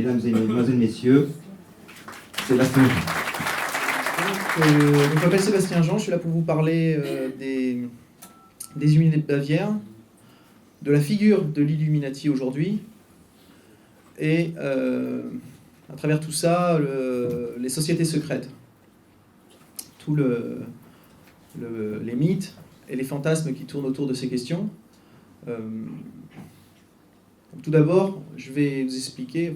mesdames et mesdemoiselles, messieurs, Sébastien Jean. Je m'appelle Sébastien Jean, je suis là pour vous parler des Illuminés de Bavière, de la figure de l'Illuminati aujourd'hui, et à travers tout ça, les sociétés secrètes, tous les mythes et les fantasmes qui tournent autour de ces questions. Tout d'abord, je vais vous expliquer,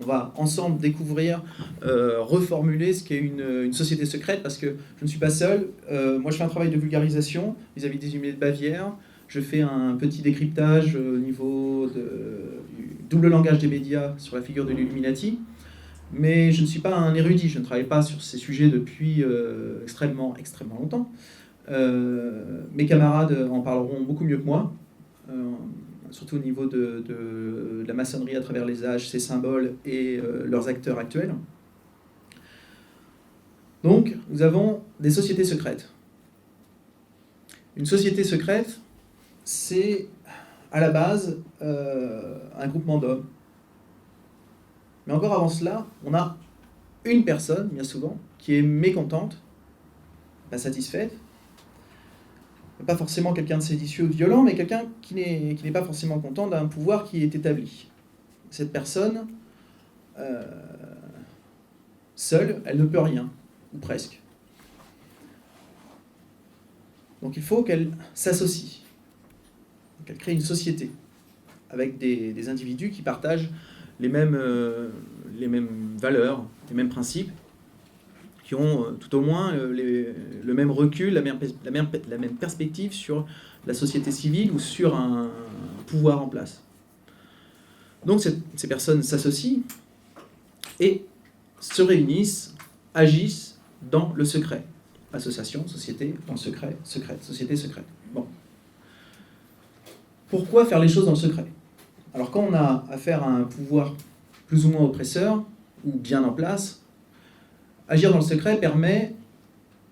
on va ensemble découvrir, reformuler ce qu'est une société secrète, parce que je ne suis pas seul. Moi, je fais un travail de vulgarisation vis-à-vis des Illuminés de Bavière. Je fais un petit décryptage au niveau du double langage des médias sur la figure de l'Illuminati. Mais je ne suis pas un érudit, je ne travaille pas sur ces sujets depuis extrêmement longtemps. Mes camarades en parleront beaucoup mieux que moi. Surtout au niveau de la maçonnerie à travers les âges, ses symboles et leurs acteurs actuels. Donc, nous avons des sociétés secrètes. Une société secrète, c'est à la base un groupement d'hommes. Mais encore avant cela, on a une personne, bien souvent, qui est mécontente, pas satisfaite. Pas forcément quelqu'un de séditieux ou de violent, mais quelqu'un qui n'est pas forcément content d'un pouvoir qui est établi. Cette personne, seule, elle ne peut rien, ou presque. Donc il faut qu'elle s'associe, qu'elle crée une société, avec des individus qui partagent les mêmes valeurs, les mêmes principes, qui ont tout au moins le même recul, la même perspective sur la société civile ou sur un pouvoir en place. Donc ces personnes s'associent et se réunissent, agissent dans le secret. Association, société, dans le secret, secrète, société secrète. Bon. Pourquoi faire les choses dans le secret? Alors quand on a affaire à un pouvoir plus ou moins oppresseur, ou bien en place, agir dans le secret permet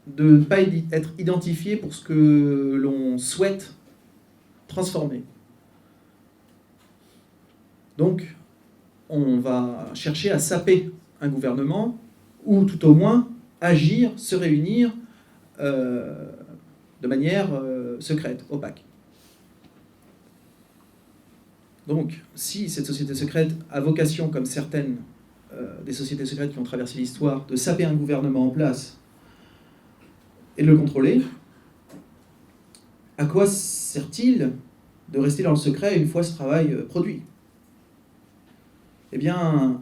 de ne pas être identifié pour ce que l'on souhaite transformer. Donc, on va chercher à saper un gouvernement, ou tout au moins agir, se réunir de manière secrète, opaque. Donc, si cette société secrète a vocation, comme certaines des sociétés secrètes qui ont traversé l'histoire, de saper un gouvernement en place et de le contrôler, à quoi sert-il de rester dans le secret une fois ce travail produit? Eh bien,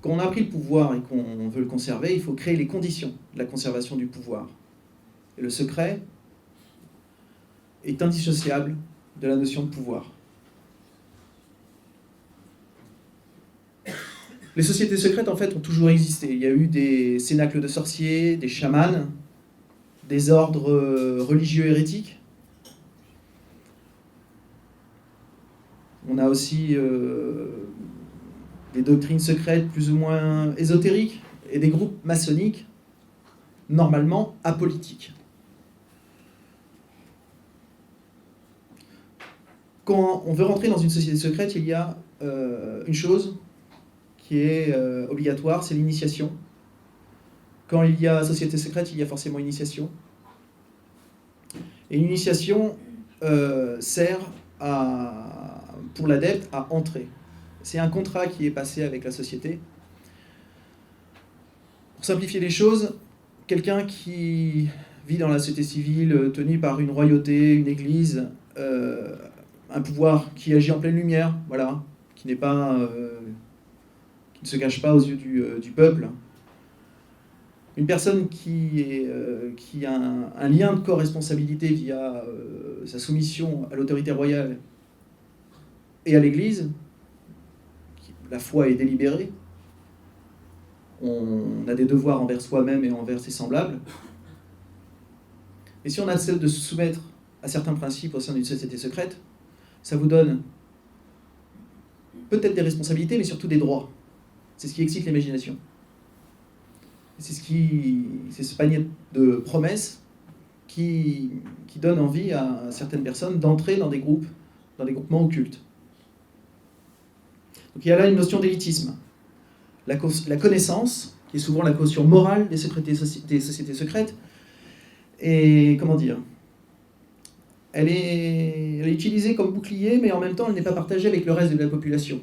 quand on a pris le pouvoir et qu'on veut le conserver, il faut créer les conditions de la conservation du pouvoir. Et le secret est indissociable de la notion de pouvoir. Les sociétés secrètes, en fait, ont toujours existé. Il y a eu des cénacles de sorciers, des chamans, des ordres religieux hérétiques. On a aussi des doctrines secrètes plus ou moins ésotériques et des groupes maçonniques, normalement apolitiques. Quand on veut rentrer dans une société secrète, il y a une chose qui est obligatoire, c'est l'initiation. Quand il y a société secrète, il y a forcément initiation. Et une initiation sert pour l'adepte à entrer. C'est un contrat qui est passé avec la société. Pour simplifier les choses, quelqu'un qui vit dans la société civile, tenu par une royauté, une église, un pouvoir qui agit en pleine lumière, voilà, qui n'est pas... qui ne se cache pas aux yeux du peuple. Une personne qui a un lien de co-responsabilité via sa soumission à l'autorité royale et à l'Église, la foi est délibérée, on a des devoirs envers soi-même et envers ses semblables, et si on accepte de se soumettre à certains principes au sein d'une société secrète, ça vous donne peut-être des responsabilités, mais surtout des droits. C'est ce qui excite l'imagination. C'est ce panier de promesses qui donne envie à certaines personnes d'entrer dans des groupements occultes. Donc il y a là une notion d'élitisme. La connaissance, qui est souvent la caution morale des sociétés secrètes, et comment dire, elle est utilisée comme bouclier, mais en même temps elle n'est pas partagée avec le reste de la population.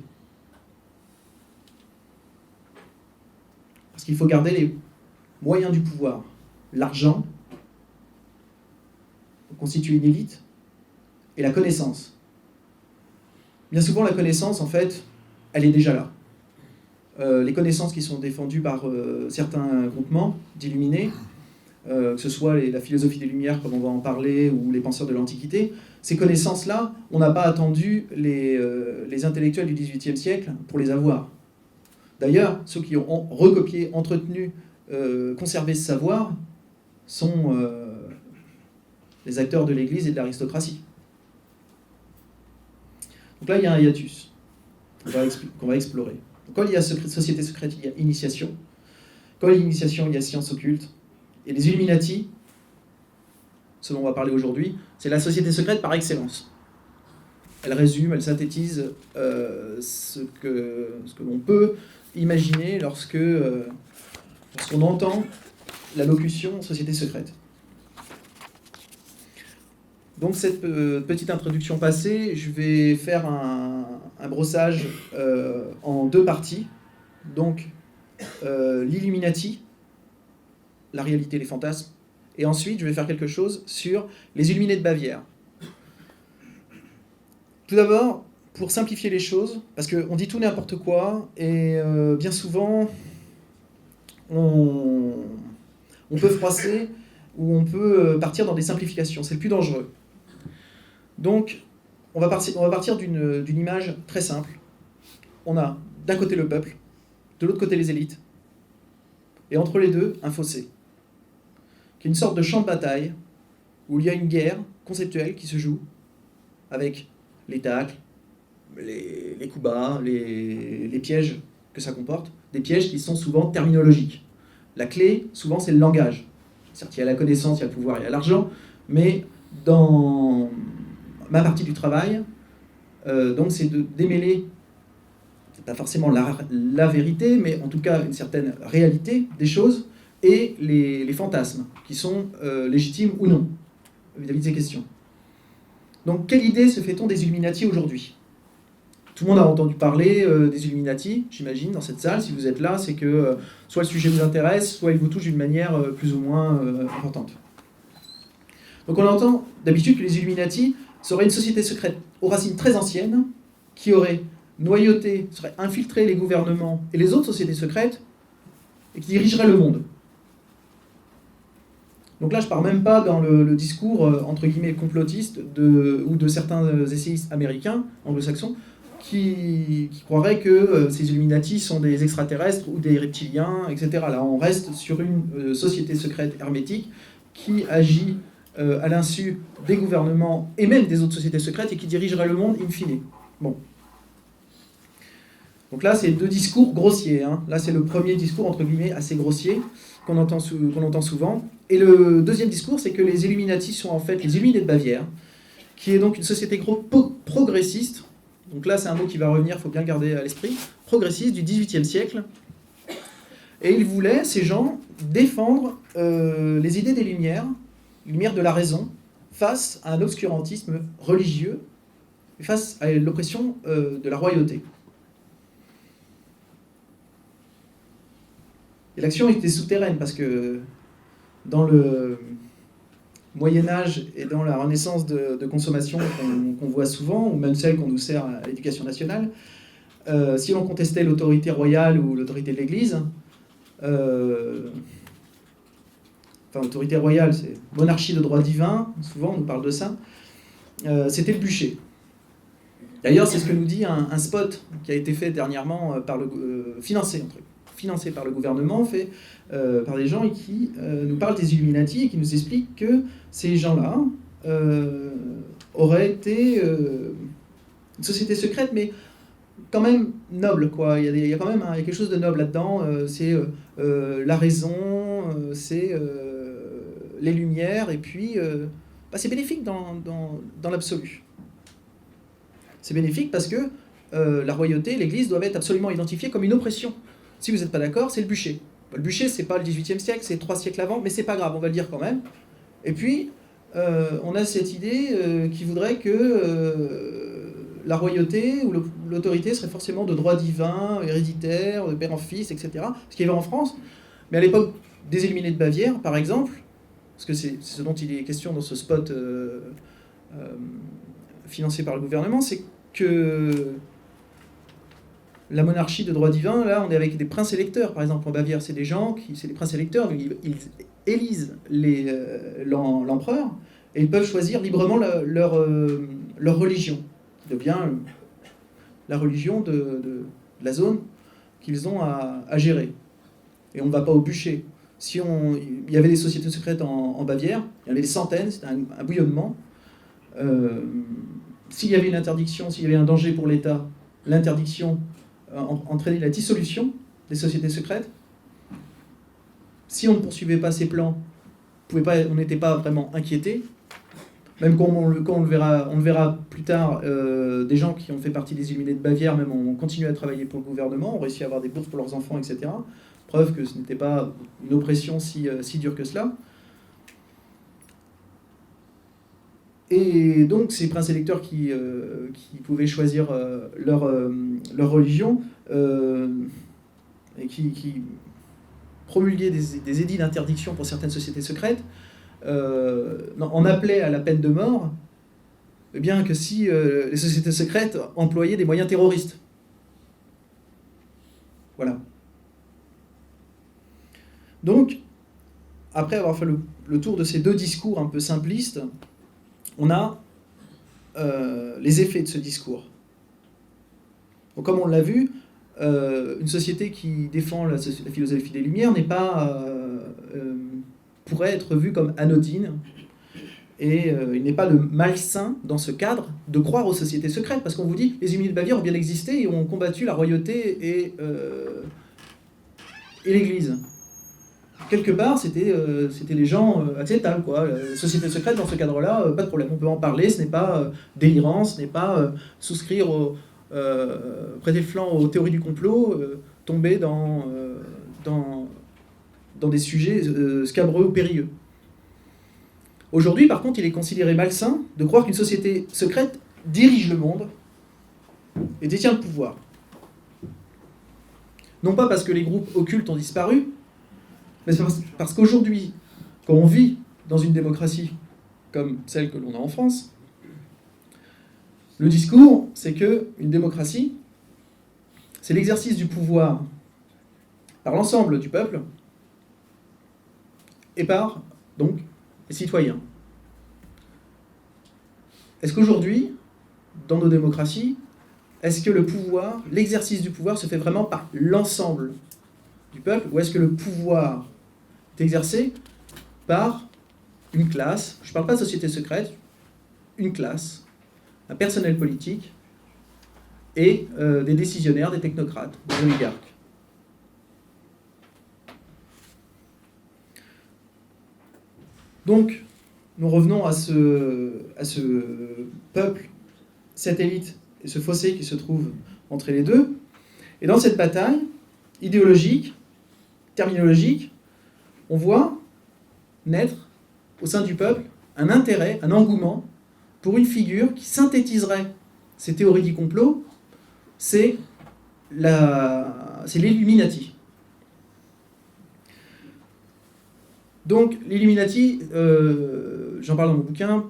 Parce qu'il faut garder les moyens du pouvoir, l'argent, pour constituer une élite, et la connaissance. Bien souvent, la connaissance, en fait, elle est déjà là. Les connaissances qui sont défendues par certains groupements d'illuminés, que ce soit la philosophie des Lumières, comme on va en parler, ou les penseurs de l'Antiquité, ces connaissances-là, on n'a pas attendu les intellectuels du XVIIIe siècle pour les avoir. D'ailleurs, ceux qui ont recopié, entretenu, conservé ce savoir sont les acteurs de l'Église et de l'aristocratie. Donc là, il y a un hiatus qu'on va explorer. Donc, quand il y a société secrète, il y a initiation. Quand il y a initiation, il y a science occulte. Et les Illuminati, ce dont on va parler aujourd'hui, c'est la société secrète par excellence. Elle résume, elle synthétise ce que l'on peut imaginer lorsqu'on entend la locution société secrète. Donc cette petite introduction passée, je vais faire un brossage en deux parties. Donc l'Illuminati, la réalité, les fantasmes, et ensuite je vais faire quelque chose sur les Illuminés de Bavière. Tout d'abord, pour simplifier les choses, parce qu'on dit tout n'importe quoi, et bien souvent, on peut froisser, ou on peut partir dans des simplifications, c'est le plus dangereux. Donc, on va partir d'une image très simple. On a d'un côté le peuple, de l'autre côté les élites, et entre les deux, un fossé, qui est une sorte de champ de bataille, où il y a une guerre conceptuelle qui se joue, avec les tacles, les coups bas, les pièges que ça comporte, des pièges qui sont souvent terminologiques. La clé, souvent, c'est le langage. Certes, il y a la connaissance, il y a le pouvoir, il y a l'argent, mais dans ma partie du travail, donc c'est de démêler, c'est pas forcément la vérité, mais en tout cas une certaine réalité des choses, et les fantasmes, qui sont légitimes ou non, vis-à-vis de ces questions. Donc, quelle idée se fait-on des Illuminati aujourd'hui ? Tout le monde a entendu parler des Illuminati, j'imagine, dans cette salle. Si vous êtes là, c'est que soit le sujet vous intéresse, soit il vous touche d'une manière plus ou moins importante. Donc, on entend d'habitude que les Illuminati seraient une société secrète aux racines très anciennes, qui aurait noyauté, serait infiltré les gouvernements et les autres sociétés secrètes, et qui dirigerait le monde. Donc là, je ne pars même pas dans le discours, entre guillemets, complotiste ou de certains essayistes américains, anglo-saxons, qui croiraient que ces Illuminati sont des extraterrestres ou des reptiliens, etc. Là, on reste sur une société secrète hermétique qui agit à l'insu des gouvernements et même des autres sociétés secrètes et qui dirigerait le monde in fine. Bon. Donc là, c'est deux discours grossiers. Hein. Là, c'est le premier discours, entre guillemets, assez grossier, qu'on entend souvent. Et le deuxième discours, c'est que les Illuminati sont en fait les Illuminés de Bavière, qui est donc une société progressiste. Donc là, c'est un mot qui va revenir, il faut bien le garder à l'esprit. Progressiste du XVIIIe siècle. Et ils voulaient, ces gens, défendre les idées des Lumières, les Lumières de la raison, face à un obscurantisme religieux, et face à l'oppression de la royauté. Et l'action était souterraine, parce que dans le Moyen-Âge et dans la renaissance de consommation qu'on voit souvent, ou même celle qu'on nous sert à l'éducation nationale, si l'on contestait l'autorité royale ou l'autorité de l'Église, enfin, autorité royale, c'est monarchie de droit divin, souvent on nous parle de ça, c'était le bûcher. D'ailleurs, c'est ce que nous dit un spot qui a été fait dernièrement, financé par le gouvernement, fait par des gens et qui nous parlent des Illuminati et qui nous expliquent que ces gens-là auraient été une société secrète, mais quand même noble, quoi. Il y a quand même il y a quelque chose de noble là-dedans. C'est la raison, c'est les lumières, et puis c'est bénéfique dans l'absolu. C'est bénéfique parce que la royauté, l'Église doivent être absolument identifiées comme une oppression. Si vous n'êtes pas d'accord, c'est le bûcher. Le bûcher, c'est pas le XVIIIe siècle, c'est 3 siècles avant, mais c'est pas grave, on va le dire quand même. Et puis, on a cette idée qui voudrait que la royauté ou l'autorité serait forcément de droit divin, héréditaire, de père en fils, etc. Ce qui est vrai en France. Mais à l'époque des Illuminés de Bavière, par exemple, parce que c'est ce dont il est question dans ce spot financé par le gouvernement, c'est que la monarchie de droit divin, là, on est avec des princes électeurs, par exemple, en Bavière, c'est des gens c'est des princes électeurs, ils élisent l'empereur, et ils peuvent choisir librement leur religion, qui devient la religion de la zone qu'ils ont à gérer. Et on ne va pas au bûcher. Il y avait des sociétés secrètes en Bavière, il y en avait des centaines, c'était un bouillonnement. S'il y avait une interdiction, s'il y avait un danger pour l'État, l'interdiction entraînait la dissolution des sociétés secrètes. Si on ne poursuivait pas ces plans, on n'était pas vraiment inquiété. Même quand on le verra plus tard, des gens qui ont fait partie des Illuminés de Bavière, même ont continué à travailler pour le gouvernement, ont réussi à avoir des bourses pour leurs enfants, etc. Preuve que ce n'était pas une oppression si dure que cela. Et donc ces princes électeurs qui pouvaient choisir leur religion et qui promulguaient des édits d'interdiction pour certaines sociétés secrètes, en appelaient à la peine de mort, eh bien que si les sociétés secrètes employaient des moyens terroristes. Voilà. Donc, après avoir fait le tour de ces deux discours un peu simplistes, on a les effets de ce discours. Donc, comme on l'a vu, une société qui défend la philosophie des Lumières pourrait être vue comme anodine, et il n'est pas de malsain dans ce cadre de croire aux sociétés secrètes, parce qu'on vous dit les Illuminés de Bavière ont bien existé et ont combattu la royauté et l'Église. Quelque part, c'était les gens acceptables, quoi. Société secrète, dans ce cadre-là, pas de problème. On peut en parler, ce n'est pas délirant, ce n'est pas souscrire, prêter le flanc aux théories du complot, tomber dans des sujets scabreux ou périlleux. Aujourd'hui, par contre, il est considéré malsain de croire qu'une société secrète dirige le monde et détient le pouvoir. Non pas parce que les groupes occultes ont disparu, mais parce qu'aujourd'hui, quand on vit dans une démocratie comme celle que l'on a en France, le discours, c'est qu'une démocratie, c'est l'exercice du pouvoir par l'ensemble du peuple et par, donc, les citoyens. Est-ce qu'aujourd'hui, dans nos démocraties, est-ce que l'exercice du pouvoir se fait vraiment par l'ensemble du peuple, ou est-ce que le pouvoir est exercé par une classe, je ne parle pas de société secrète, une classe, un personnel politique et des décisionnaires, des technocrates, des oligarques. Donc, nous revenons à ce peuple, cette élite et ce fossé qui se trouve entre les deux. Et dans cette bataille idéologique, terminologique, on voit naître au sein du peuple un intérêt, un engouement pour une figure qui synthétiserait ces théories du complot, c'est l'Illuminati. Donc l'Illuminati, j'en parle dans mon bouquin,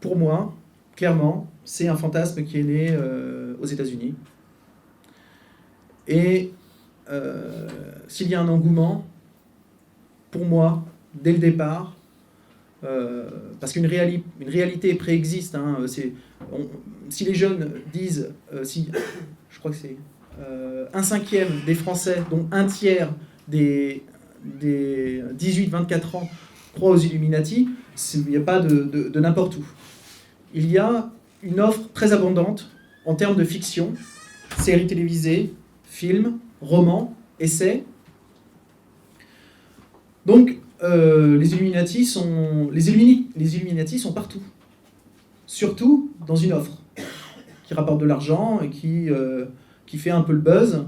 pour moi, clairement, c'est un fantasme qui est né aux États-Unis. Et s'il y a un engouement, pour moi, dès le départ, parce qu'une réalité préexiste, hein, si les jeunes disent, je crois que c'est 1/5 des Français, dont 1/3 des 18-24 ans croient aux Illuminati, il n'y a pas de n'importe où. Il y a une offre très abondante en termes de fiction, séries télévisées, films, romans, essais. Donc, les Illuminati sont partout. Surtout dans une offre. qui rapporte de l'argent et qui fait un peu le buzz.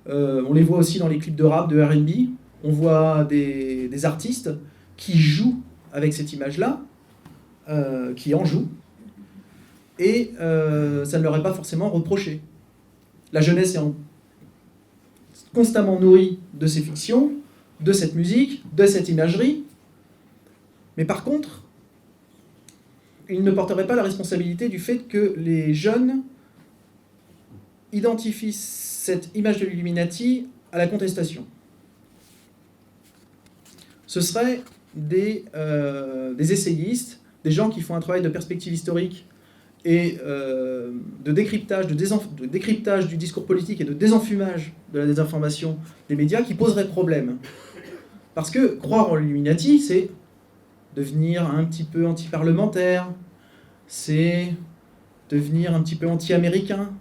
On les voit aussi dans les clips de rap, de R&B. On voit des artistes qui jouent avec cette image-là, qui en jouent, et ça ne leur est pas forcément reproché. La jeunesse est constamment nourrie de ces fictions, de cette musique, de cette imagerie, mais par contre, ils ne porteraient pas la responsabilité du fait que les jeunes identifient cette image de l'Illuminati à la contestation. Ce seraient des essayistes, des gens qui font un travail de perspective historique et de décryptage du discours politique et de désenfumage de la désinformation des médias qui poseraient problème. Parce que croire en l'Illuminati, c'est devenir un petit peu anti-parlementaire, c'est devenir un petit peu anti-américain.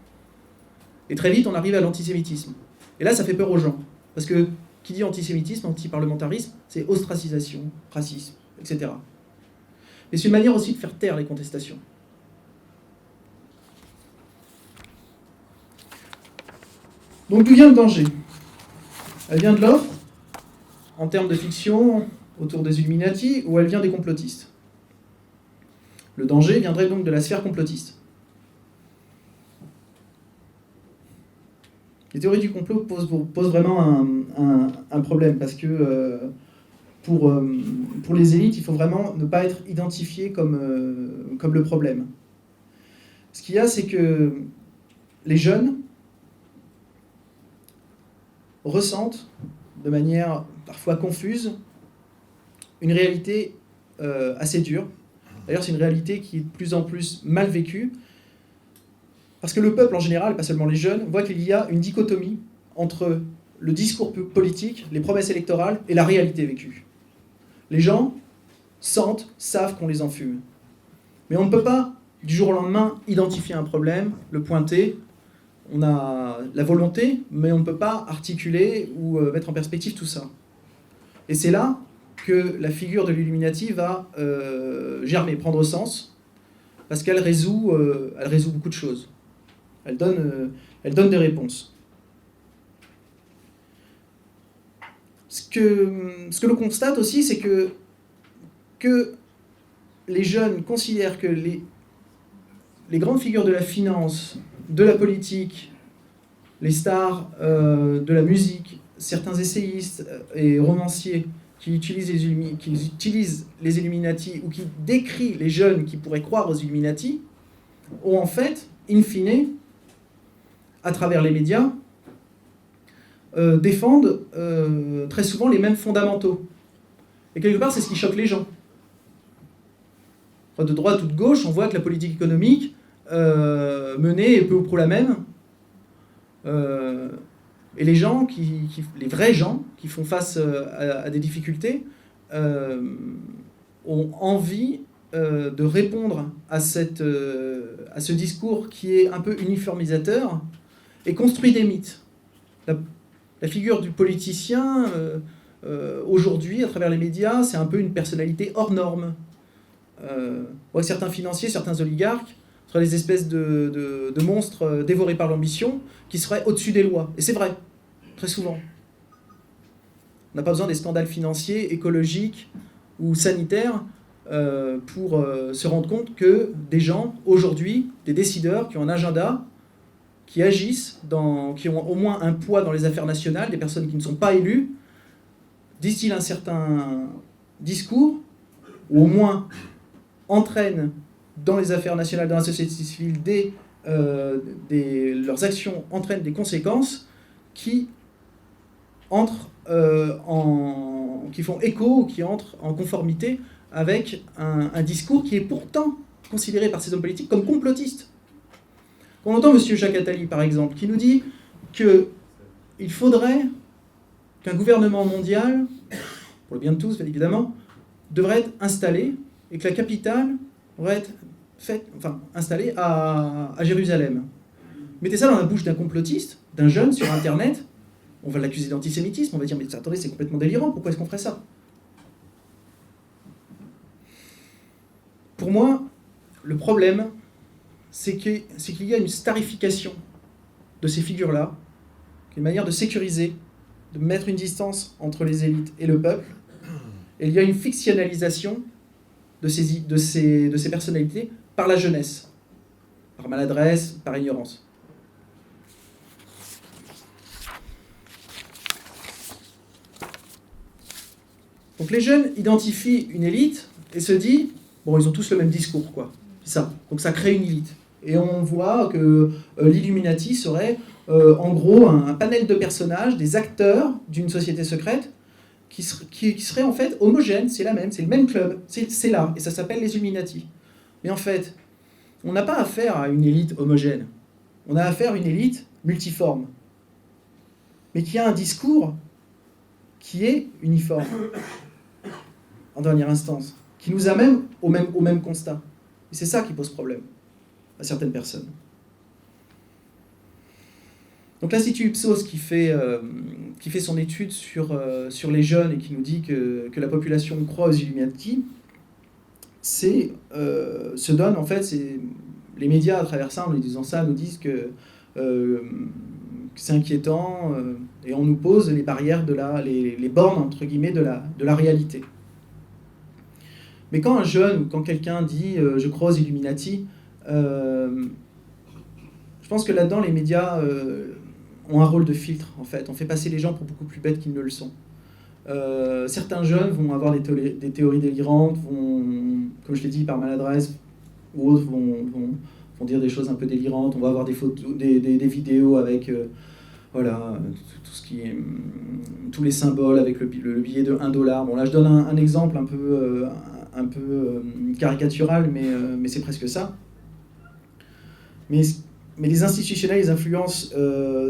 Et très vite, on arrive à l'antisémitisme. Et là, ça fait peur aux gens. Parce que qui dit antisémitisme, anti-parlementarisme, c'est ostracisation, racisme, etc. Mais c'est une manière aussi de faire taire les contestations. Donc d'où vient le danger? Elle vient de l'offre, en termes de fiction, autour des Illuminati, ou elle vient des complotistes? Le danger viendrait donc de la sphère complotiste. Les théories du complot posent vraiment un problème, parce que pour les élites, il faut vraiment ne pas être identifié comme le problème. Ce qu'il y a, c'est que les jeunes ressentent, de manière parfois confuse, une réalité assez dure. D'ailleurs, c'est une réalité qui est de plus en plus mal vécue, parce que le peuple en général, pas seulement les jeunes, voit qu'il y a une dichotomie entre le discours politique, les promesses électorales et la réalité vécue. Les gens sentent, savent qu'on les enfume. Mais on ne peut pas, du jour au lendemain, identifier un problème, le pointer. On a la volonté, mais on ne peut pas articuler ou mettre en perspective tout ça. Et c'est là que la figure de l'Illuminati va germer, prendre sens, parce qu'elle résout beaucoup de choses. Elle donne des réponses. Ce que l'on constate aussi, c'est que les jeunes considèrent que les grandes figures de la finance, de la politique, les stars de la musique, certains essayistes et romanciers qui utilisent les Illuminati ou qui décrivent les jeunes qui pourraient croire aux Illuminati, ont en fait, in fine, à travers les médias, défendent très souvent les mêmes fondamentaux. Et quelque part, c'est ce qui choque les gens. De droite ou de gauche, on voit que la politique économique menée est peu ou prou la même. Et les gens, les vrais gens, qui font face à des difficultés, ont envie de répondre à ce discours qui est un peu uniformisateur et construit des mythes. La figure du politicien, aujourd'hui, à travers les médias, c'est un peu une personnalité hors norme. Certains financiers, certains oligarques seraient des espèces de monstres dévorés par l'ambition qui seraient au-dessus des lois. Et c'est vrai, très souvent. On n'a pas besoin des scandales financiers, écologiques ou sanitaires pour se rendre compte que des gens, aujourd'hui, des décideurs qui ont un agenda, qui agissent, qui ont au moins un poids dans les affaires nationales, des personnes qui ne sont pas élues, disent-ils un certain discours, ou au moins entraînent dans les affaires nationales, dans la société civile, leurs actions entraînent des conséquences qui qui font écho, qui entrent en conformité avec un discours qui est pourtant considéré par ces hommes politiques comme complotiste. On entend M. Jacques Attali, par exemple, qui nous dit qu'il faudrait qu'un gouvernement mondial, pour le bien de tous, évidemment, devrait être installé et que la capitale devrait être installée à Jérusalem. Mettez ça dans la bouche d'un complotiste, d'un jeune sur Internet, on va l'accuser d'antisémitisme, on va dire « mais attendez, c'est complètement délirant, pourquoi est-ce qu'on ferait ça ?» Pour moi, le problème, c'est qu'il y a une starification de ces figures-là, une manière de sécuriser, de mettre une distance entre les élites et le peuple. Et il y a une fictionnalisation de ces personnalités par la jeunesse, par maladresse, par ignorance. Donc les jeunes identifient une élite et se disent, bon, ils ont tous le même discours, quoi. C'est ça. Donc ça crée une élite. Et on voit que l'Illuminati serait, en gros, un panel de personnages, des acteurs d'une société secrète qui serait en fait homogène, c'est la même, c'est le même club, c'est là, et ça s'appelle les Illuminati. Mais en fait, on n'a pas affaire à une élite homogène. On a affaire à une élite multiforme, mais qui a un discours qui est uniforme, en dernière instance, qui nous amène au même constat. Et c'est ça qui pose problème à certaines personnes. Donc l'Institut Ipsos qui fait son étude sur les jeunes et qui nous dit que la population croit aux Illuminati, se donne, en fait, les médias à travers ça, en nous disant ça, nous disent que c'est inquiétant et on nous pose les barrières, les bornes, entre guillemets, de la réalité. Mais quand un jeune ou quand quelqu'un dit « je crois aux Illuminati », je pense que là-dedans, les médias ont un rôle de filtre, en fait. On fait passer les gens pour beaucoup plus bêtes qu'ils ne le sont. Certains jeunes vont avoir des théories délirantes, comme je l'ai dit, par maladresse, ou autres vont dire des choses un peu délirantes. On va avoir des photos, des vidéos avec voilà, tout ce qui est, tous les symboles avec le billet de $1. Bon, là, je donne un exemple un peu caricatural, mais c'est presque ça. Mais les institutionnels, les influences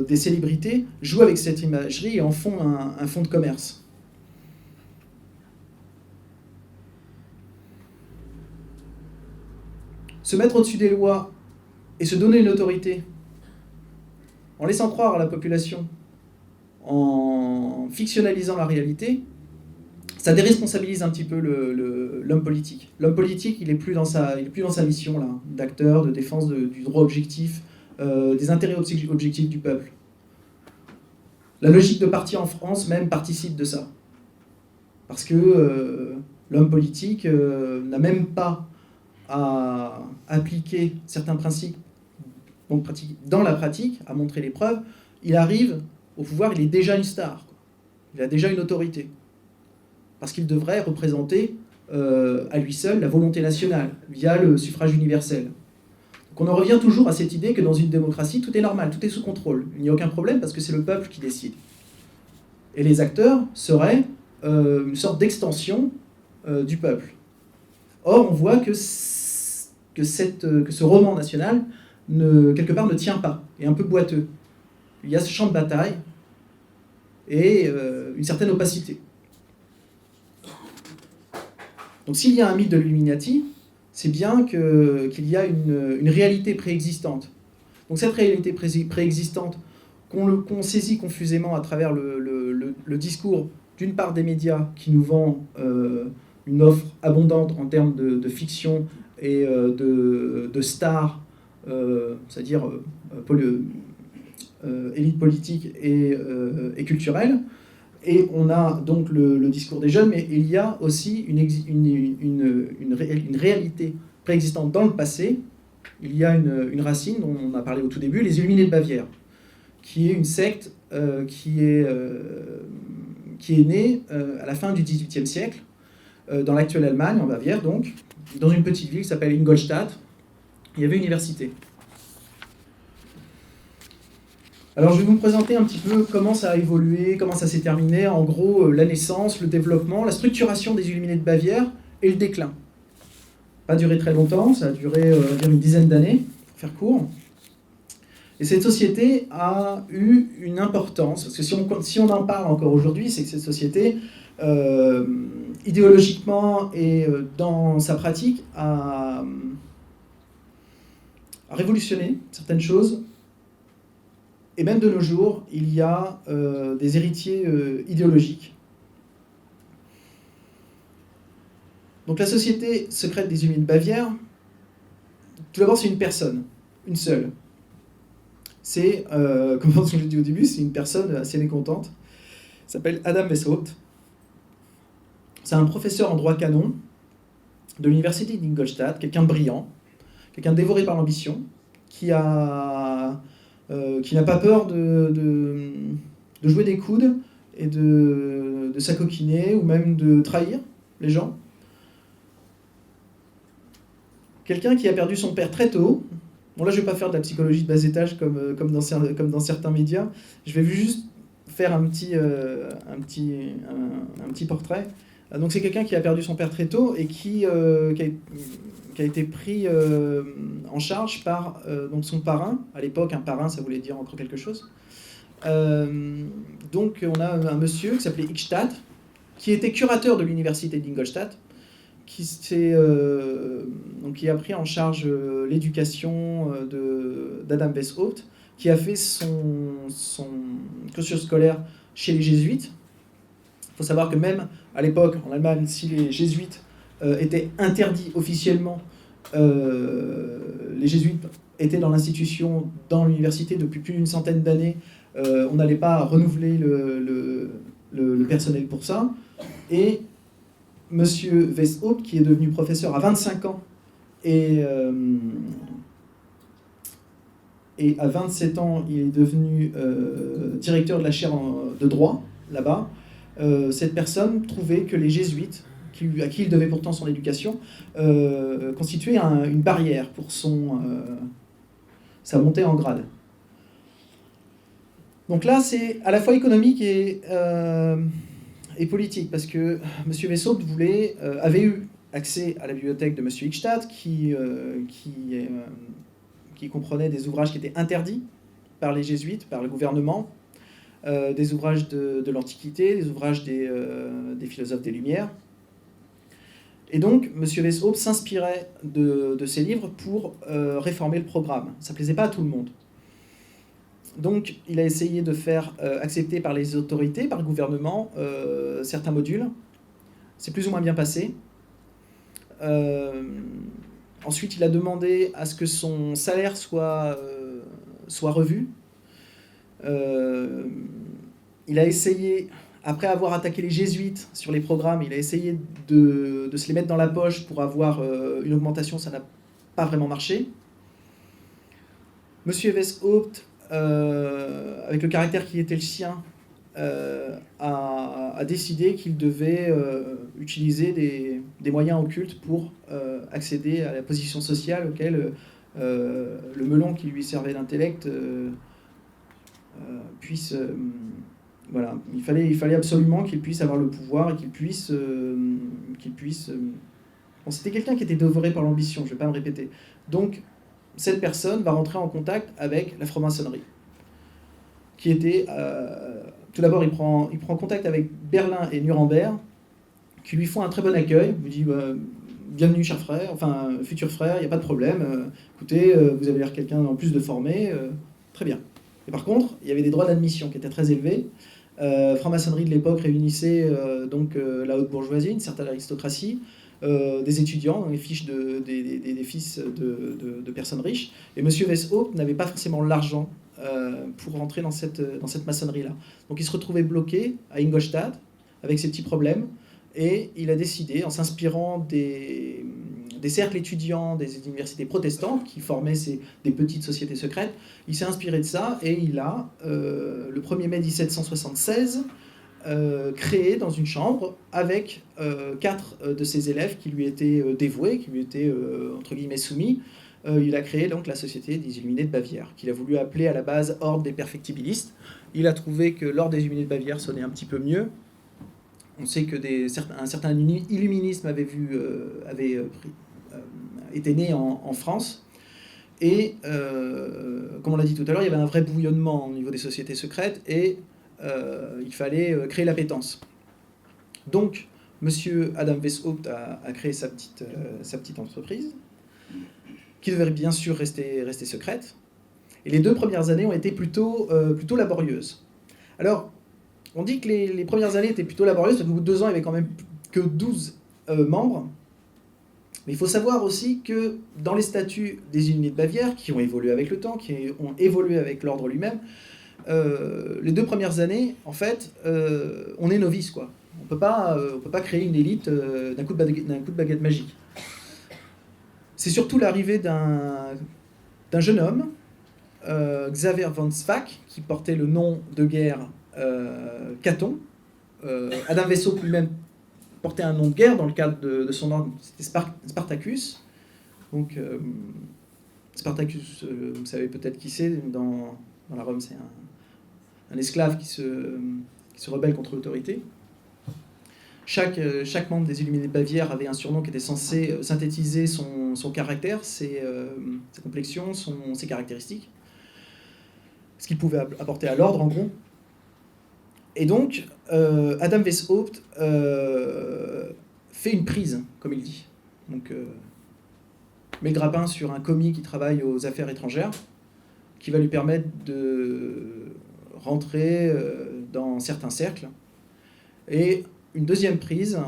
des célébrités jouent avec cette imagerie et en font un fonds de commerce. Se mettre au-dessus des lois et se donner une autorité, en laissant croire à la population, en fictionnalisant la réalité, ça déresponsabilise un petit peu l'homme politique. L'homme politique, il est plus dans sa mission là, d'acteur, de défense du droit objectif, des intérêts objectifs du peuple. La logique de parti en France même participe de ça. Parce que l'homme politique n'a même pas à appliquer certains principes dans la pratique, à montrer les preuves. Il arrive au pouvoir, il est déjà une star. Il a déjà une autorité. Parce qu'il devrait représenter à lui seul la volonté nationale, via le suffrage universel. Donc on en revient toujours à cette idée que dans une démocratie, tout est normal, tout est sous contrôle. Il n'y a aucun problème parce que c'est le peuple qui décide. Et les acteurs seraient une sorte d'extension du peuple. Or, on voit que ce roman national, quelque part, ne tient pas, est un peu boiteux. Il y a ce champ de bataille et une certaine opacité. Donc s'il y a un mythe de l'Illuminati, c'est bien qu'il y a une réalité préexistante. Donc cette réalité préexistante, qu'on saisit confusément à travers le discours, d'une part des médias qui nous vendent une offre abondante en termes de fiction et de stars, c'est-à-dire élite politique et culturelle. Et on a donc le discours des jeunes, mais il y a aussi une réalité préexistante dans le passé. Il y a une racine dont on a parlé au tout début, les Illuminés de Bavière, qui est une secte qui est née à la fin du XVIIIe siècle, dans l'actuelle Allemagne, en Bavière donc, dans une petite ville qui s'appelle Ingolstadt. Il y avait une université. Alors je vais vous présenter un petit peu comment ça a évolué, comment ça s'est terminé, en gros la naissance, le développement, la structuration des Illuminés de Bavière et le déclin. Pas duré très longtemps, ça a duré une dizaine d'années, pour faire court. Et cette société a eu une importance, parce que si on en parle encore aujourd'hui, c'est que cette société, idéologiquement et dans sa pratique, a révolutionné certaines choses. Et même de nos jours, il y a des héritiers idéologiques. Donc la société secrète des Illuminés de Bavière, tout d'abord c'est une personne. une seule. C'est, comme je l'ai dit au début, c'est une personne assez mécontente. Il s'appelle Adam Weishaupt. C'est un professeur en droit canon de l'université d'Ingolstadt, quelqu'un de brillant, quelqu'un dévoré par l'ambition, qui n'a pas peur de jouer des coudes et de s'acoquiner ou même de trahir les gens. Quelqu'un qui a perdu son père très tôt. Bon, là, je ne vais pas faire de la psychologie de bas étage comme dans certains médias. Je vais juste faire un petit portrait. Donc, c'est quelqu'un qui a perdu son père très tôt et qui a été pris en charge par donc son parrain. À l'époque, un parrain, ça voulait dire encore quelque chose. Donc, on a un monsieur qui s'appelait Eichstätt, qui était curateur de l'université d'Ingolstadt, qui a pris en charge l'éducation d'Adam Weishaupt, qui a fait son cursus scolaire chez les jésuites. Il faut savoir que même à l'époque, en Allemagne, si les jésuites étaient interdits officiellement, les jésuites étaient dans l'institution, dans l'université depuis plus d'une centaine d'années. On n'allait pas renouveler le personnel pour ça. Et Monsieur Weishaupt, qui est devenu professeur à 25 ans, et à 27 ans, il est devenu directeur de la chaire de droit, là-bas. Cette personne trouvait que les jésuites, à qui il devait pourtant son éducation, constituaient une barrière pour sa montée en grade. Donc là, c'est à la fois économique et politique, parce que M. Weishaupt avait eu accès à la bibliothèque de M. Eichstätt, qui comprenait des ouvrages qui étaient interdits par les jésuites, par le gouvernement, des ouvrages de l'Antiquité, des ouvrages des philosophes des Lumières. Et donc, M. Weishaupt s'inspirait de ces livres pour réformer le programme. Ça ne plaisait pas à tout le monde. Donc, il a essayé de faire accepter par les autorités, par le gouvernement, certains modules. C'est plus ou moins bien passé. Ensuite, il a demandé à ce que son salaire soit revu. Il a essayé, après avoir attaqué les jésuites sur les programmes, il a essayé de se les mettre dans la poche pour avoir une augmentation. Ça n'a pas vraiment marché. Monsieur Weishaupt, avec le caractère qui était le sien, a décidé qu'il devait utiliser des moyens occultes pour accéder à la position sociale auquel le melon qui lui servait d'intellect puisse... voilà, il fallait absolument qu'il puisse avoir le pouvoir et qu'il puisse... Bon, c'était quelqu'un qui était dévoré par l'ambition, je ne vais pas me répéter. Donc, cette personne va rentrer en contact avec la franc-maçonnerie, qui était... tout d'abord, il prend contact avec Berlin et Nuremberg, qui lui font un très bon accueil. Il lui dit bienvenue, cher frère, enfin, futur frère, il n'y a pas de problème. Écoutez, vous avez l'air quelqu'un en plus de formé, très bien. Et par contre, il y avait des droits d'admission qui étaient très élevés. Franc-maçonnerie de l'époque réunissait la haute bourgeoisie, une certaine aristocratie, des étudiants, les fiches des fils de personnes riches. Et M. Weishaupt n'avait pas forcément l'argent pour rentrer dans cette maçonnerie-là. Donc il se retrouvait bloqué à Ingolstadt avec ses petits problèmes, et il a décidé, en s'inspirant des cercles étudiants des universités protestantes qui formaient des petites sociétés secrètes, il s'est inspiré de ça, et il a, le 1er mai 1776, créé dans une chambre avec 4 de ses élèves qui lui étaient dévoués, qui lui étaient entre guillemets soumis. Il a créé donc la Société des Illuminés de Bavière, qu'il a voulu appeler à la base Ordre des Perfectibilistes. Il a trouvé que l'Ordre des Illuminés de Bavière sonnait un petit peu mieux. On sait que un certain illuminisme avait été né en France. Et comme on l'a dit tout à l'heure, il y avait un vrai bouillonnement au niveau des sociétés secrètes, et il fallait créer l'appétence. Donc, M. Adam Weishaupt a créé sa petite entreprise, qui devait bien sûr rester secrète. Et les 2 premières années ont été plutôt laborieuses. Alors, on dit que les premières années étaient plutôt laborieuses, parce qu'au bout de 2 ans, il n'y avait quand même que 12 membres. Mais il faut savoir aussi que dans les statuts des Illuminés de Bavière, qui ont évolué avec le temps, qui ont évolué avec l'ordre lui-même, les 2 premières années, en fait, on est novice, quoi. On peut pas créer une élite d'un coup de baguette magique. C'est surtout l'arrivée d'un jeune homme, Xaver von Zwack, qui portait le nom de guerre Caton. Adam Weishaupt lui-même portait un nom de guerre dans le cadre de son ordre, c'était Spartacus. Donc, Spartacus, vous savez peut-être qui c'est, dans la Rome, c'est un esclave qui se rebelle contre l'autorité. Chaque membre des Illuminés de Bavière avait un surnom qui était censé synthétiser son caractère, sa complexion, ses caractéristiques, ce qu'il pouvait apporter à l'ordre, en gros. Et donc, Adam Weishaupt fait une prise, comme il dit. Donc, met le grappin sur un commis qui travaille aux affaires étrangères, qui va lui permettre de rentrer dans certains cercles. Et une deuxième prise,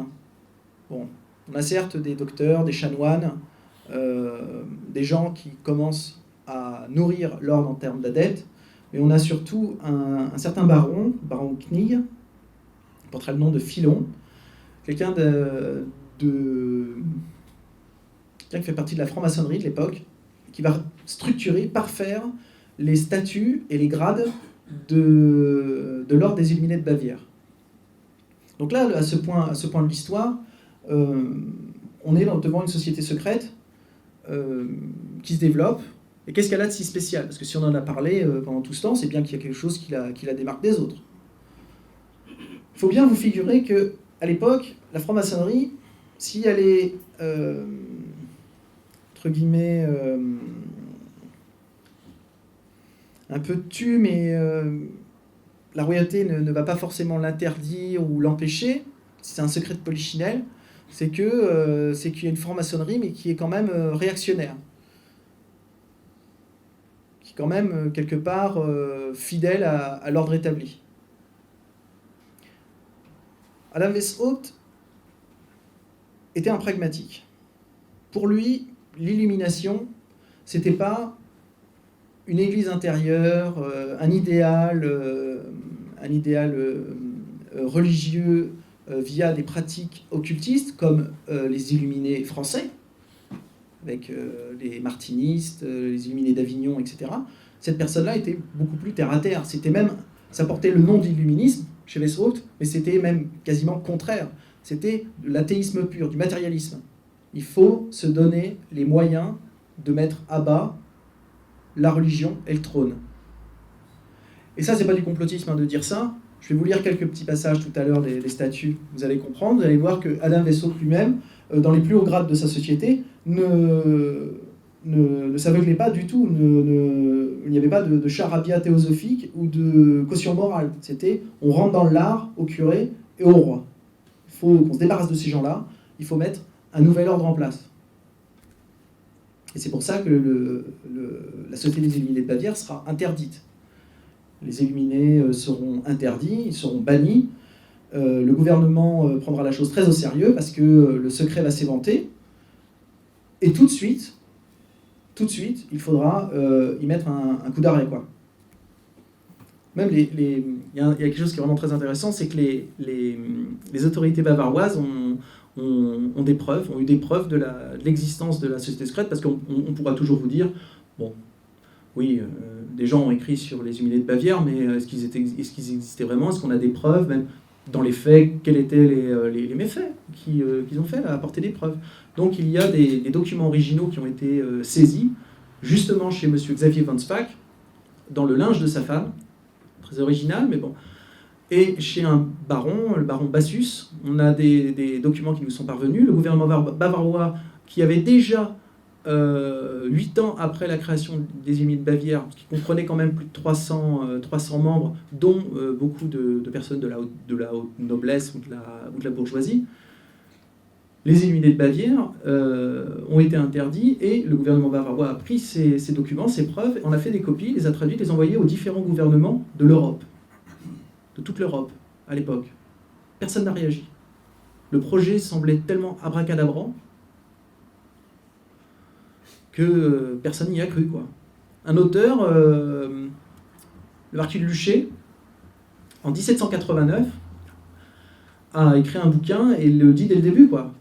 bon, on a certes des docteurs, des chanoines, des gens qui commencent à nourrir l'ordre en termes d'adeptes, mais on a surtout un certain baron Knig, qui portera le nom de Philon, quelqu'un qui fait partie de la franc-maçonnerie de l'époque, qui va structurer, parfaire les statuts et les grades de l'ordre des Illuminés de Bavière. Donc là, à ce point de l'histoire, on est devant une société secrète qui se développe. Et qu'est-ce qu'elle a de si spécial? Parce que si on en a parlé pendant tout ce temps, c'est bien qu'il y a quelque chose qui la démarque des autres. Il faut bien vous figurer qu'à l'époque, la franc-maçonnerie, si elle est, entre guillemets, un peu tue, mais la royauté ne va pas forcément l'interdire ou l'empêcher, c'est un secret de polichinelle, c'est qu'il y a une franc-maçonnerie, mais qui est quand même réactionnaire. Qui est quand même, quelque part, fidèle à l'ordre établi. Adam Weishaupt était un pragmatique. Pour lui, l'illumination, c'était pas une église intérieure, un idéal religieux via des pratiques occultistes comme les illuminés français, avec les martinistes, les illuminés d'Avignon, etc. Cette personne-là était beaucoup plus terre-à-terre. Ça portait le nom d'illuminisme chez Weishaupt, mais c'était même quasiment contraire. C'était de l'athéisme pur, du matérialisme. Il faut se donner les moyens de mettre à bas la religion et le trône. Et ça, c'est pas du complotisme de dire ça. Je vais vous lire quelques petits passages tout à l'heure des statuts. Vous allez comprendre. Vous allez voir que Adam Weishaupt lui-même, dans les plus hauts grades de sa société, ne s'aveuglait pas du tout. Il n'y avait pas de charabia théosophique ou de caution morale. C'était, on rentre dans l'art au curé et au roi. Il faut qu'on se débarrasse de ces gens-là. Il faut mettre un nouvel ordre en place. Et c'est pour ça que la Société des Illuminés de Bavière sera interdite. Les Illuminés seront interdits, ils seront bannis. Le gouvernement prendra la chose très au sérieux parce que le secret va s'éventer. Et tout de suite, il faudra y mettre un coup d'arrêt, quoi. Même il y a quelque chose qui est vraiment très intéressant, c'est que les autorités bavaroises ont eu des preuves de l'existence de la société secrète, parce qu'on pourra toujours vous dire, bon, oui, des gens ont écrit sur les Illuminés de Bavière, mais est-ce qu'ils existaient vraiment? Est-ce qu'on a des preuves, même dans les faits, quels étaient les méfaits qu'ils ont fait, à apporter des preuves? Donc il y a des documents originaux qui ont été saisis, justement chez M. Xavier von Zwack, dans le linge de sa femme, très original, mais bon. Et chez un baron, le baron Bassus, on a des documents qui nous sont parvenus. Le gouvernement bavarois, qui avait déjà, 8 ans après la création des Illuminés de Bavière, qui comprenait quand même plus de 300 membres, dont beaucoup de personnes de la haute noblesse ou de la bourgeoisie, les Illuminés de Bavière ont été interdits, et le gouvernement bavarois a pris ces documents, ces preuves, on a fait des copies, les a traduites, les a envoyées aux différents gouvernements de l'Europe. De toute l'Europe, à l'époque. Personne n'a réagi. Le projet semblait tellement abracadabrant que personne n'y a cru, quoi. Un auteur, le marquis de Luchet, en 1789, a écrit un bouquin et le dit dès le début, quoi.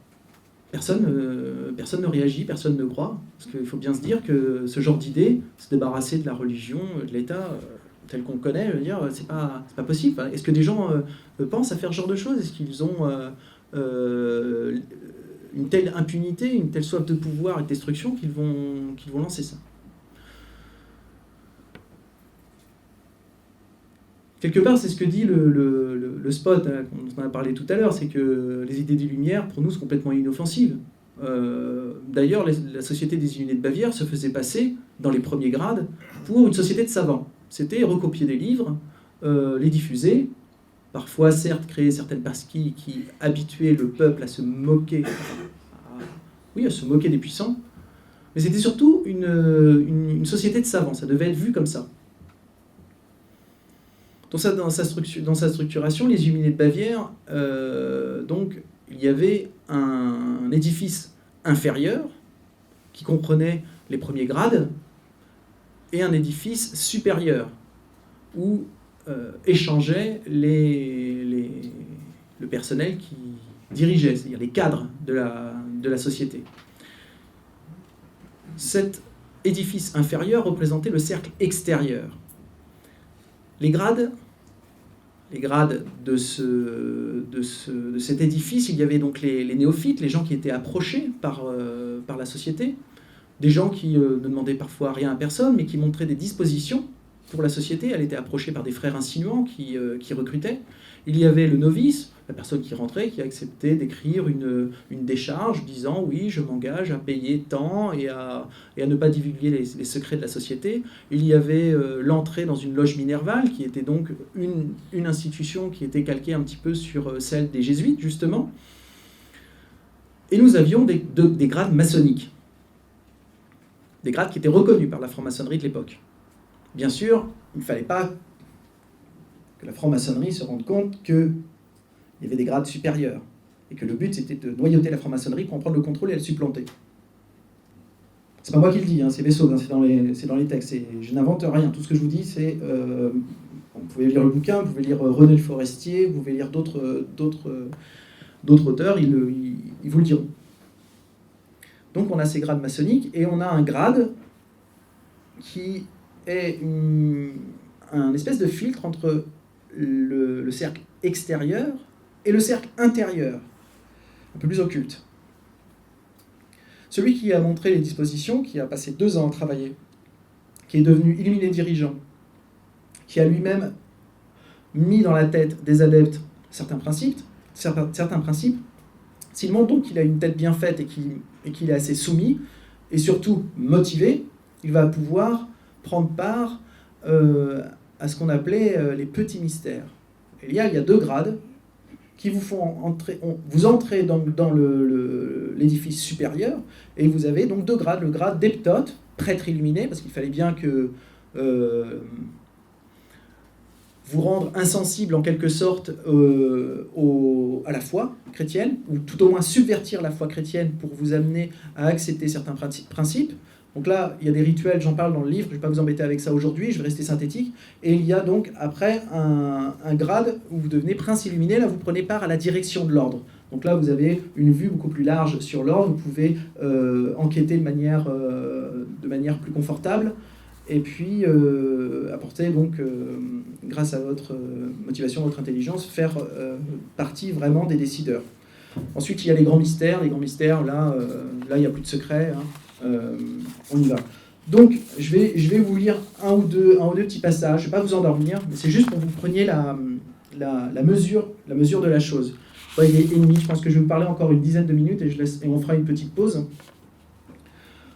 Personne ne réagit, personne ne croit. Parce qu'il faut bien se dire que ce genre d'idée, se débarrasser de la religion, de l'État, tel qu'on le connaît, je veux dire, c'est pas possible. Est-ce que des gens pensent à faire ce genre de choses? Est-ce qu'ils ont une telle impunité, une telle soif de pouvoir et de destruction qu'ils vont lancer ça? Quelque part, c'est ce que dit le spot, hein, dont on a parlé tout à l'heure, c'est que les idées des Lumières, pour nous, sont complètement inoffensives. D'ailleurs, la Société des Illuminés de Bavière se faisait passer, dans les premiers grades, pour une société de savants. C'était recopier des livres, les diffuser, parfois, certes, créer certaines pasquilles qui habituaient le peuple à se moquer, à se moquer des puissants, mais c'était surtout une société de savants, ça devait être vu comme ça. Dans sa structuration, les Illuminés de Bavière, donc, il y avait un édifice inférieur qui comprenait les premiers grades et un édifice supérieur où échangeait le personnel qui dirigeait, c'est-à-dire les cadres de la société. Cet édifice inférieur représentait le cercle extérieur. Les grades de cet édifice, il y avait donc les néophytes, les gens qui étaient approchés par la société, des gens qui ne demandaient parfois rien à personne, mais qui montraient des dispositions pour la société. Elle était approchée par des frères insinuants qui recrutaient. Il y avait le novice, la personne qui rentrait, qui acceptait d'écrire une décharge disant « oui, je m'engage à payer tant et à ne pas divulguer les secrets de la société ». Il y avait l'entrée dans une loge minervale, qui était donc une institution qui était calquée un petit peu sur celle des jésuites, justement. Et nous avions des grades maçonniques, des grades qui étaient reconnus par la franc-maçonnerie de l'époque. Bien sûr, il ne fallait pas que la franc-maçonnerie se rende compte qu'il y avait des grades supérieurs et que le but c'était de noyauter la franc-maçonnerie pour en prendre le contrôle et la supplanter. C'est pas moi qui le dis, hein, c'est Bessot, hein, c'est dans les textes. Je n'invente rien. Tout ce que je vous dis, c'est... vous pouvez lire le bouquin, vous pouvez lire René le Forestier, vous pouvez lire d'autres auteurs, ils vous le diront. Donc on a ces grades maçonniques et on a un grade qui est un espèce de filtre entre le cercle extérieur et le cercle intérieur, un peu plus occulte. Celui qui a montré les dispositions, qui a passé 2 ans à travailler, qui est devenu illuminé dirigeant, qui a lui-même mis dans la tête des adeptes certains principes, s'il montre donc qu'il a une tête bien faite et qu'il est assez soumis, et surtout motivé, il va pouvoir prendre part à ce qu'on appelait les petits mystères. Il y a 2 grades qui vous font entrer... Vous entrez dans l'édifice supérieur, et vous avez donc 2 grades. Le grade d'Eptote, prêtre illuminé, parce qu'il fallait bien que vous rendre insensible en quelque sorte à la foi chrétienne, ou tout au moins subvertir la foi chrétienne pour vous amener à accepter certains principes. Donc là, il y a des rituels, j'en parle dans le livre, je ne vais pas vous embêter avec ça aujourd'hui, je vais rester synthétique. Et il y a donc après un grade où vous devenez prince illuminé, là vous prenez part à la direction de l'ordre. Donc là vous avez une vue beaucoup plus large sur l'ordre, vous pouvez enquêter de manière plus confortable, et puis apporter donc, grâce à votre motivation, votre intelligence, faire partie vraiment des décideurs. Ensuite il y a les grands mystères, là il n'y a plus de secret, hein. On y va. Donc, je vais vous lire un ou deux petits passages. Je ne vais pas vous endormir, mais c'est juste pour que vous preniez la mesure de la chose. Ouais, il est ennemi. Je pense que je vais vous parler encore une dizaine de minutes et on fera une petite pause.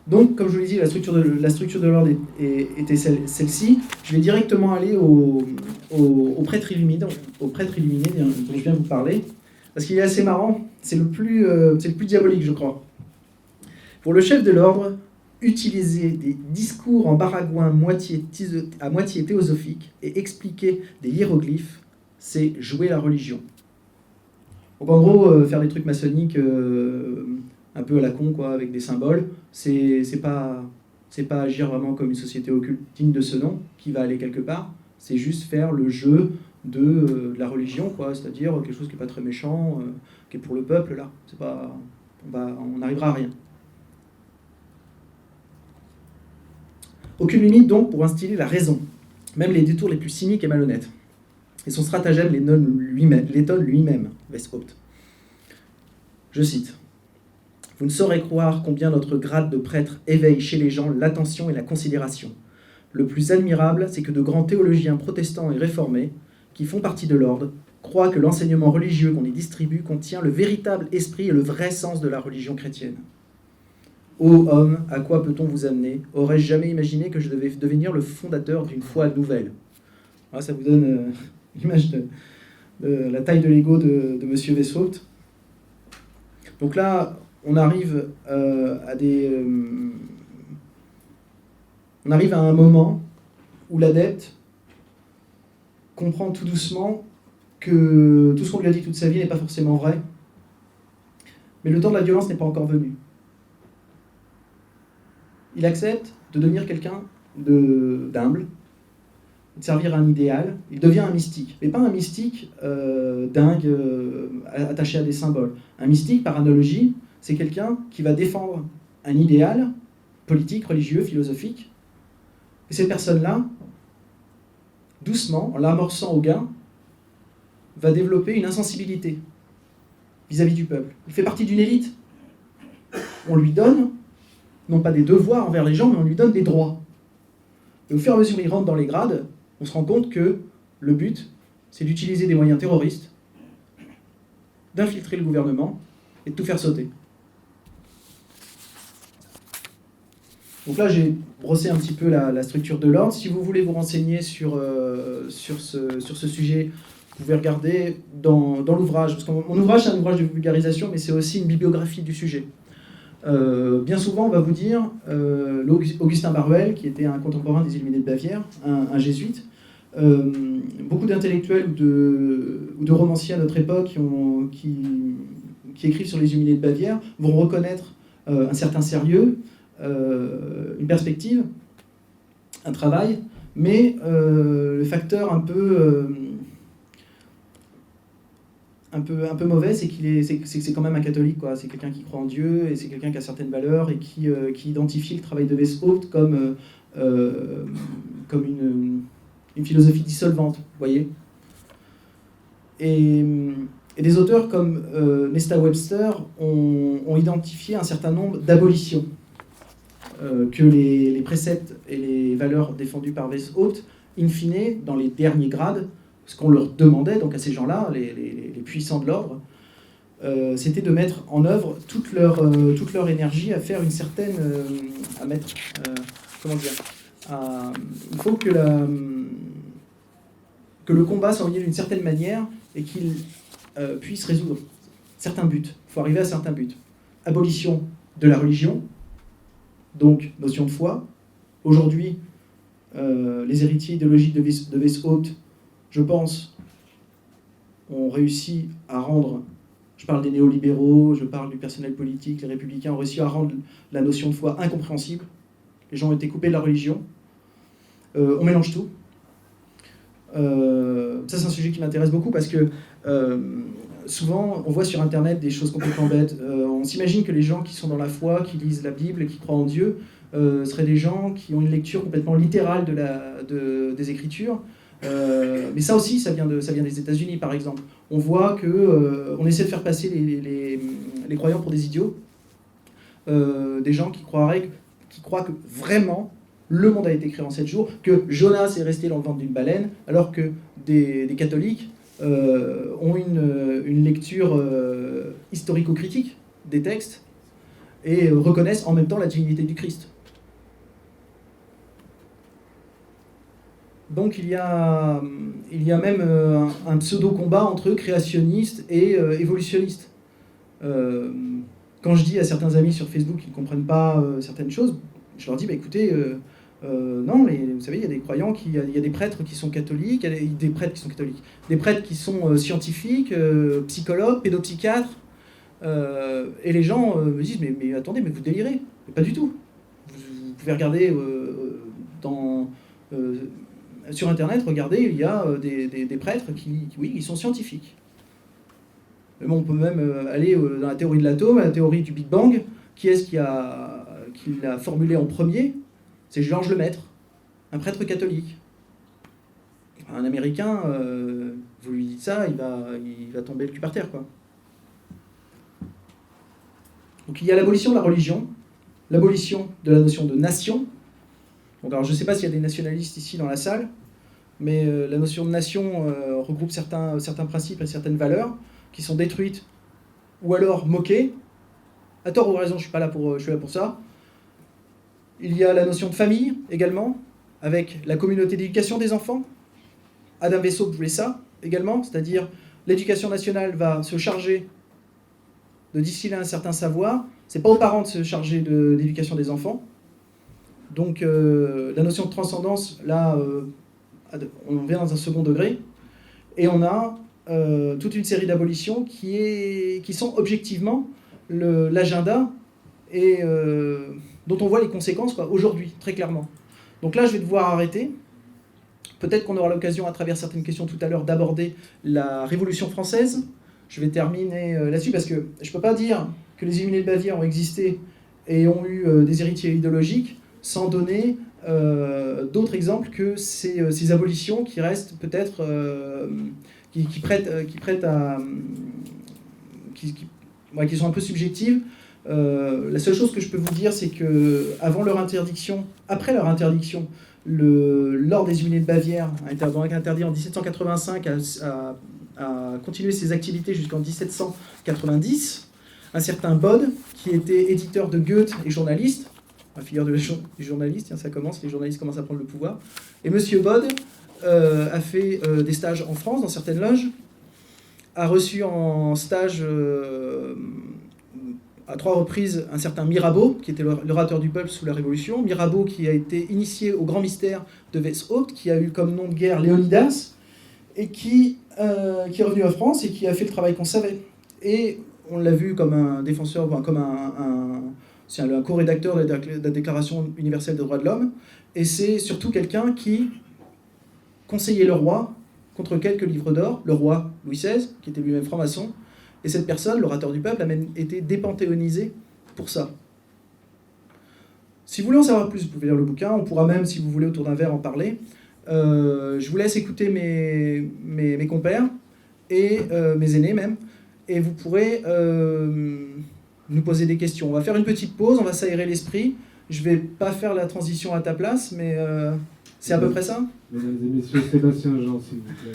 Donc, comme je vous l'ai dit, la structure de l'ordre était celle-ci. Je vais directement aller au prêtre illuminé, dont je viens vous parler, parce qu'il est assez marrant. C'est le plus diabolique, je crois. Pour le chef de l'ordre, utiliser des discours en baragouin à moitié théosophiques et expliquer des hiéroglyphes, c'est jouer la religion. Donc en gros, faire des trucs maçonniques un peu à la con, quoi, avec des symboles. C'est pas agir vraiment comme une société occulte digne de ce nom, qui va aller quelque part. C'est juste faire le jeu de la religion, quoi, c'est-à-dire quelque chose qui n'est pas très méchant, qui est pour le peuple, là. C'est pas, on n'arrivera à rien. Aucune limite, donc, pour instiller la raison, même les détours les plus cyniques et malhonnêtes. Et son stratagème l'étonne lui-même, Weishaupt. Je cite. « Vous ne saurez croire combien notre grade de prêtre éveille chez les gens l'attention et la considération. Le plus admirable, c'est que de grands théologiens protestants et réformés, qui font partie de l'ordre, croient que l'enseignement religieux qu'on y distribue contient le véritable esprit et le vrai sens de la religion chrétienne. Ô homme, à quoi peut-on vous amener? Aurais-je jamais imaginé que je devais devenir le fondateur d'une foi nouvelle ?» Voilà, ça vous donne l'image de la taille de l'ego de M. Weishaupt. Donc là, on arrive on arrive à un moment où l'adepte comprend tout doucement que tout ce qu'on lui a dit toute sa vie n'est pas forcément vrai, mais le temps de la violence n'est pas encore venu. Il accepte de devenir quelqu'un d'humble, de servir un idéal. Il devient un mystique, mais pas un mystique dingue, attaché à des symboles. Un mystique, par analogie, c'est quelqu'un qui va défendre un idéal politique, religieux, philosophique. Et cette personne-là, doucement, en l'amorçant au gain, va développer une insensibilité vis-à-vis du peuple. Il fait partie d'une élite. On lui donne, non pas des devoirs envers les gens, mais on lui donne des droits. Et au fur et à mesure qu'il rentre dans les grades, on se rend compte que le but, c'est d'utiliser des moyens terroristes, d'infiltrer le gouvernement et de tout faire sauter. Donc là, j'ai brossé un petit peu la structure de l'ordre. Si vous voulez vous renseigner sur ce sujet, vous pouvez regarder dans l'ouvrage. Parce que mon ouvrage, c'est un ouvrage de vulgarisation, mais c'est aussi une bibliographie du sujet. Bien souvent, on va vous dire, Augustin Barruel, qui était un contemporain des Illuminés de Bavière, un jésuite, beaucoup d'intellectuels ou de romanciers à notre époque qui écrivent sur les Illuminés de Bavière vont reconnaître un certain sérieux, une perspective, un travail, mais le facteur un peu mauvais, c'est que c'est quand même un catholique, quoi. C'est quelqu'un qui croit en Dieu, et c'est quelqu'un qui a certaines valeurs, et qui identifie le travail de Weishaupt comme une philosophie dissolvante, vous voyez. Et des auteurs comme Nesta Webster ont identifié un certain nombre d'abolitions que les préceptes et les valeurs défendues par Weishaupt, in fine, dans les derniers grades, ce qu'on leur demandait, donc à ces gens-là, les puissants de l'ordre, c'était de mettre en œuvre toute leur énergie à faire une certaine... il faut que le combat soit mené d'une certaine manière et qu'il puisse résoudre certains buts. Il faut arriver à certains buts. Abolition de la religion, donc notion de foi. Aujourd'hui, les héritiers idéologiques de Weishaupt, je pense, ont réussi à rendre, je parle des néolibéraux, je parle du personnel politique, les républicains ont réussi à rendre la notion de foi incompréhensible. Les gens ont été coupés de la religion. On mélange tout. Ça, c'est un sujet qui m'intéresse beaucoup parce que souvent, on voit sur Internet des choses complètement bêtes. On s'imagine que les gens qui sont dans la foi, qui lisent la Bible et qui croient en Dieu, seraient des gens qui ont une lecture complètement littérale des Écritures. Mais ça aussi, ça vient des États-Unis, par exemple. On voit qu'on essaie de faire passer les croyants pour des idiots, des gens qui croient que vraiment le monde a été créé en 7 jours, que Jonas est resté dans le ventre d'une baleine, alors que des catholiques ont une lecture historico-critique des textes et reconnaissent en même temps la divinité du Christ. Donc il y a même un pseudo-combat entre créationnistes et évolutionnistes. Quand je dis à certains amis sur Facebook qu'ils ne comprennent pas certaines choses, je leur dis, écoutez, non, mais vous savez, il y a des croyants, il y a des prêtres qui sont catholiques, il y a des prêtres qui sont catholiques, des prêtres qui sont scientifiques, psychologues, pédopsychiatres, Et les gens me disent, mais attendez, mais vous délirez. Mais pas du tout. Vous pouvez regarder sur Internet, regardez, il y a des prêtres qui sont scientifiques. Mais bon, on peut même aller dans la théorie de l'atome, la théorie du Big Bang. Qui est-ce qui l'a formulé en premier? C'est Georges Lemaître, un prêtre catholique. Un Américain, vous lui dites ça, il va tomber le cul par terre, quoi. Donc il y a l'abolition de la religion, l'abolition de la notion de nation. Donc, alors je ne sais pas s'il y a des nationalistes ici dans la salle, mais la notion de nation regroupe certains principes et certaines valeurs qui sont détruites ou alors moquées. À tort ou à raison, je suis là pour ça. Il y a la notion de famille également, avec la communauté d'éducation des enfants. Adam Weishaupt voulait ça également, c'est-à-dire l'éducation nationale va se charger de distiller un certain savoir. C'est pas aux parents de se charger de l'éducation des enfants. Donc la notion de transcendance, là, on vient dans un second degré. Et on a toute une série d'abolitions qui sont objectivement l'agenda et dont on voit les conséquences aujourd'hui, très clairement. Donc là, je vais devoir arrêter. Peut-être qu'on aura l'occasion, à travers certaines questions tout à l'heure, d'aborder la Révolution française. Je vais terminer là-dessus, parce que je ne peux pas dire que les Illuminés de Bavière ont existé et ont eu des héritiers idéologiques sans donner d'autres exemples que ces abolitions qui restent peut-être... qui sont un peu subjectives. La seule chose que je peux vous dire, c'est que après leur interdiction, l'ordre des Illuminés de Bavière a été interdit en 1785, a continué ses activités jusqu'en 1790. Un certain Bode, qui était éditeur de Goethe et journaliste, la figure du journaliste, tiens, ça commence, les journalistes commencent à prendre le pouvoir. Et Monsieur Bode a fait des stages en France, dans certaines loges, a reçu en stage à 3 reprises un certain Mirabeau, qui était l'orateur du peuple sous la Révolution. Mirabeau qui a été initié au grand mystère de Weishaupt, qui a eu comme nom de guerre Léonidas, et qui est revenu en France et qui a fait le travail qu'on savait. Et on l'a vu comme un défenseur, comme c'est un co-rédacteur de la Déclaration universelle des droits de l'homme, et c'est surtout quelqu'un qui conseillait le roi contre quelques livres d'or, le roi Louis XVI, qui était lui-même franc-maçon, et cette personne, l'orateur du peuple, a même été dépanthéonisé pour ça. Si vous voulez en savoir plus, vous pouvez lire le bouquin, on pourra même, si vous voulez, autour d'un verre en parler. Je vous laisse écouter mes compères, et mes aînés même, et vous pourrez nous poser des questions. On va faire une petite pause, on va s'aérer l'esprit. Je ne vais pas faire la transition à ta place, mais c'est à peu près ça. Mesdames et messieurs, Sébastien Jean, s'il vous plaît.